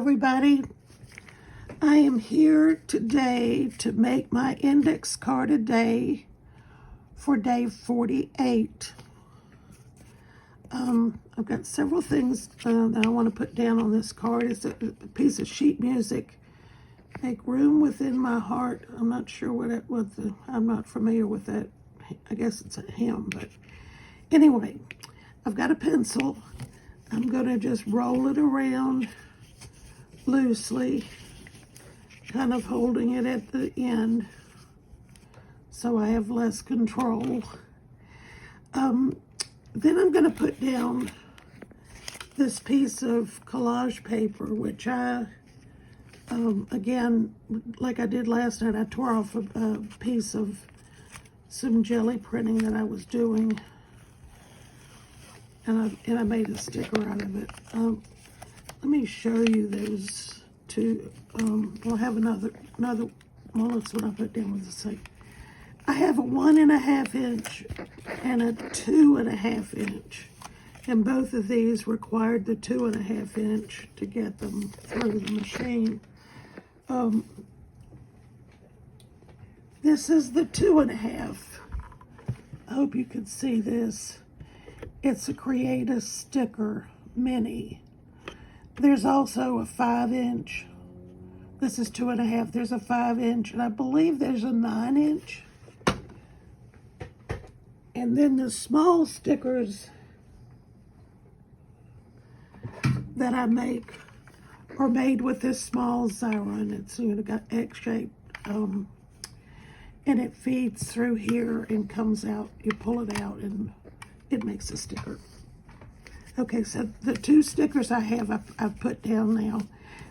everybody. I am here today to make my index card a day for day 48. I've got several things that I want to put down on this card. It's a piece of sheet music. Make room within my heart. I'm not sure I'm not familiar with that. I guess it's a hymn, but anyway, I've got a pencil. I'm going to just roll it around loosely, kind of holding it at the end so I have less control. Then I'm going to put down this piece of collage paper, which I, again, like I did last night, I tore off a piece of some jelly printing that I was doing, and I made a sticker out of it. Let me show you those two. I'll have another, well, that's what I put down with the same. I have a 1.5 inch and a 2.5 inch. And both of these required the 2.5 inch to get them through the machine. This is the 2.5. I hope you can see this. It's a Create a Sticker Mini. There's also a 5 inch. This is 2.5. There's a 5 inch, and I believe there's a 9 inch. And then the small stickers that I make are made with this small Xyron. It's got X-shaped, and it feeds through here and comes out. You pull it out and it makes a sticker. Okay, so the two stickers I have, I've put down now.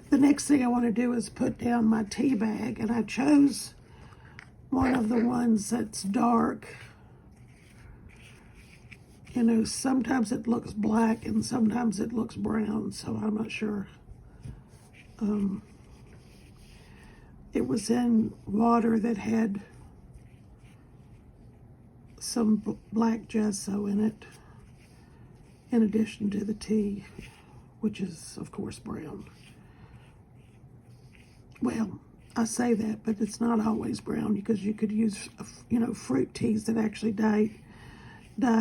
The next thing I want to do is put down my tea bag, and I chose one of the ones that's dark. You know, sometimes it looks black and sometimes it looks brown, so I'm not sure. It was in water that had some black gesso in it, in addition to the tea, which is, of course, brown. Well, I say that, but it's not always brown, because you could use, fruit teas that actually dye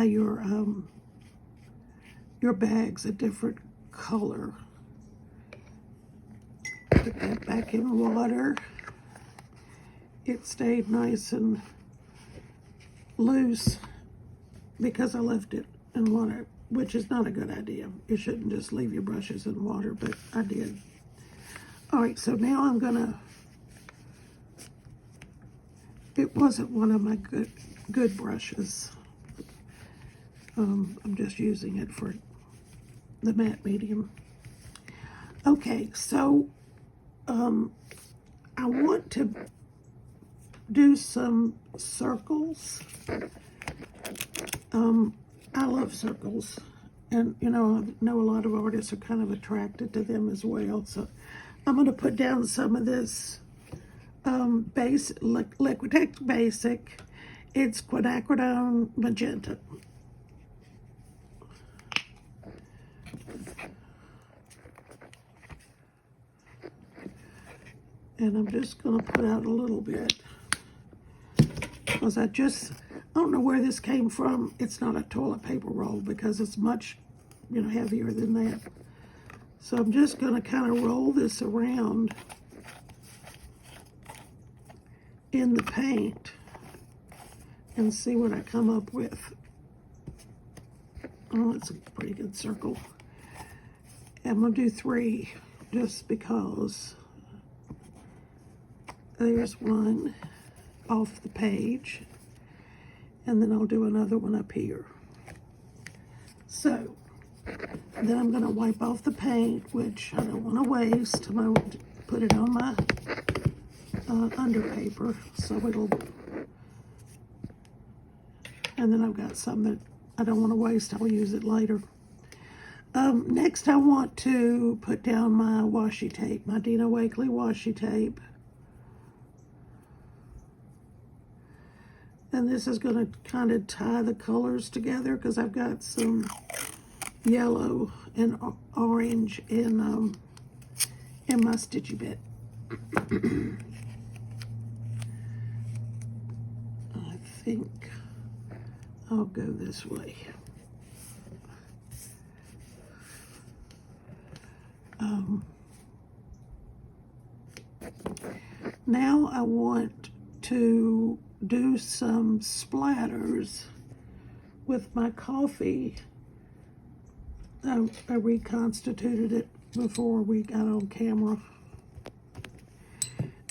your bags a different color. Put that back in water. It stayed nice and loose because I left it in water, which is not a good idea. You shouldn't just leave your brushes in water, but I did. All right, so now I'm gonna, it wasn't one of my good brushes. I'm just using it for the matte medium. Okay, so I want to do some circles. I love circles, and I know a lot of artists are kind of attracted to them as well. So I'm going to put down some of this Liquitex Basic. It's quinacridone magenta. And I'm just going to put out a little bit, because I don't know where this came from. It's not a toilet paper roll, because it's much, heavier than that. So I'm just going to kind of roll this around in the paint and see what I come up with. Oh, it's a pretty good circle. I'm going to do 3 just because. There's one off the page, and then I'll do another one up here. So then I'm going to wipe off the paint, which I don't want to waste. I'm going to put it on my under paper, so and then I've got some that I don't want to waste. I'll use it later. Next, I want to put down my washi tape, my Dina Wakley washi tape. And this is going to kind of tie the colors together, because I've got some yellow and orange in and my stitchy bit. I think I'll go this way. Now I want to do some splatters with my coffee. I reconstituted it before we got on camera.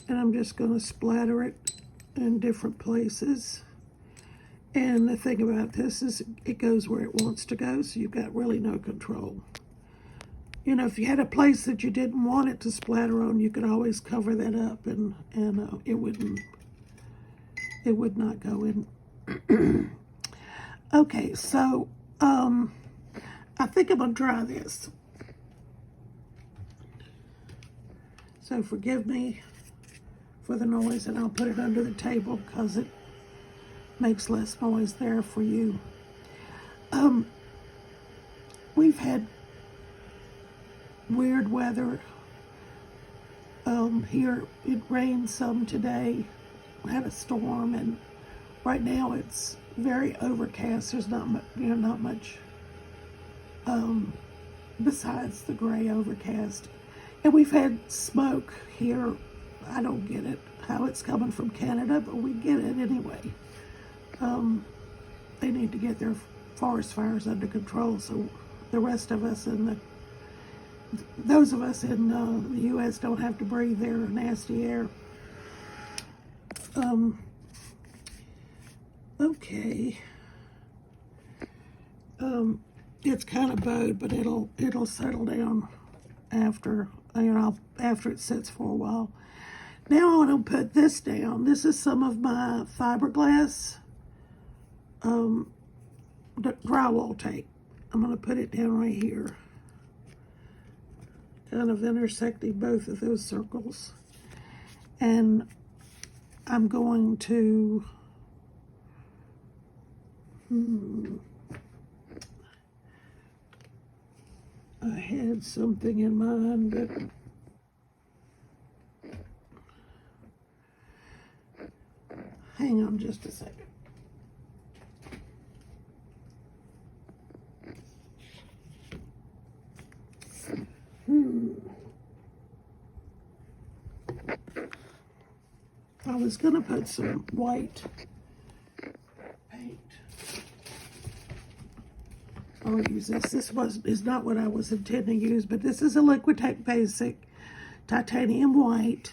And I'm just going to splatter it in different places. And the thing about this is it goes where it wants to go, so you've got really no control. You know, if you had a place that you didn't want it to splatter on, you could always cover that up, and it would not go in. Okay, so I think I'm gonna try this. So forgive me for the noise, and I'll put it under the table because it makes less noise there for you. We've had weird weather here. It rained some today. We had a storm, and right now it's very overcast. There's not much, not much besides the gray overcast. And we've had smoke here. I don't get it, how it's coming from Canada, but we get it anyway. They need to get their forest fires under control so the rest of us those of us in the U.S. don't have to breathe their nasty air. Okay. It's kind of bowed, but it'll settle down after after it sits for a while. Now I want to put this down. This is some of my fiberglass drywall tape. I'm going to put it down right here, kind of intersecting both of those circles. And I'm going to I had something in mind, but hang on just a second. I was going to put some white paint. I'll use this. This is not what I was intending to use, but this is a Liquitex Basic titanium white,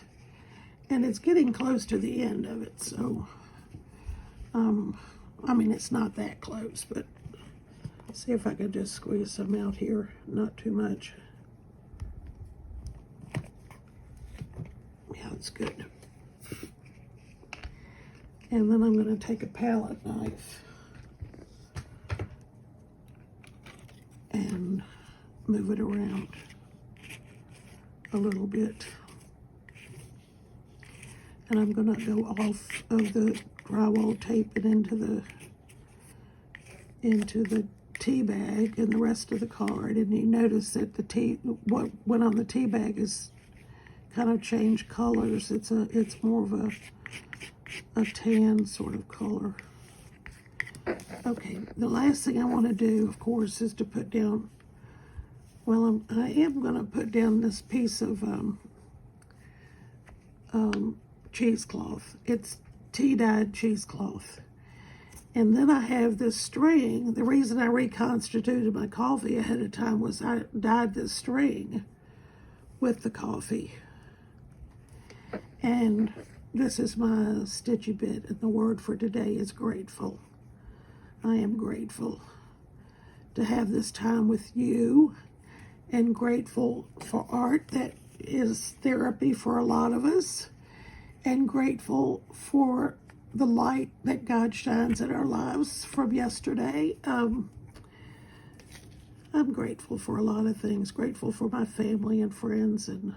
and it's getting close to the end of it. So, I mean, it's not that close, but see if I can just squeeze some out here. Not too much. Yeah, it's good. And then I'm going to take a palette knife and move it around a little bit. And I'm going to go off of the drywall tape and into the tea bag and the rest of the card. And you notice that what went on the tea bag is kind of changed colors. It's more of a tan sort of color. Okay, the last thing I want to do, of course, is to put down, well, I am going to put down this piece of cheesecloth. It's tea-dyed cheesecloth. And then I have this string. The reason I reconstituted my coffee ahead of time was I dyed this string with the coffee. And this is my stitchy bit, and the word for today is grateful. I am grateful to have this time with you, and grateful for art that is therapy for a lot of us, and grateful for the light that God shines in our lives from yesterday. I'm grateful for a lot of things. Grateful for my family and friends, and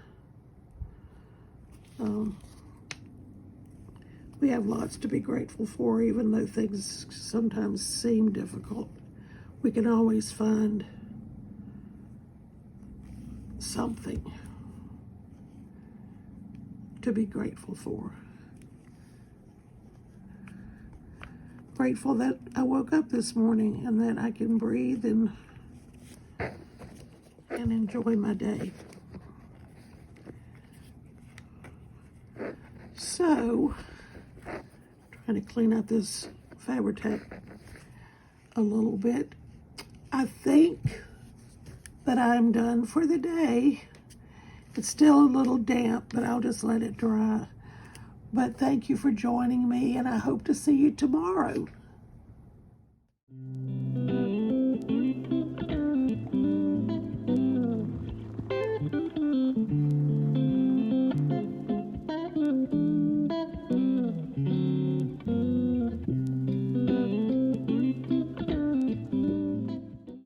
we have lots to be grateful for, even though things sometimes seem difficult. We can always find something to be grateful for. Grateful that I woke up this morning and that I can breathe and enjoy my day. So, trying to clean up this Fabri-Tac a little bit. I think that I'm done for the day. It's still a little damp, but I'll just let it dry. But thank you for joining me, and I hope to see you tomorrow.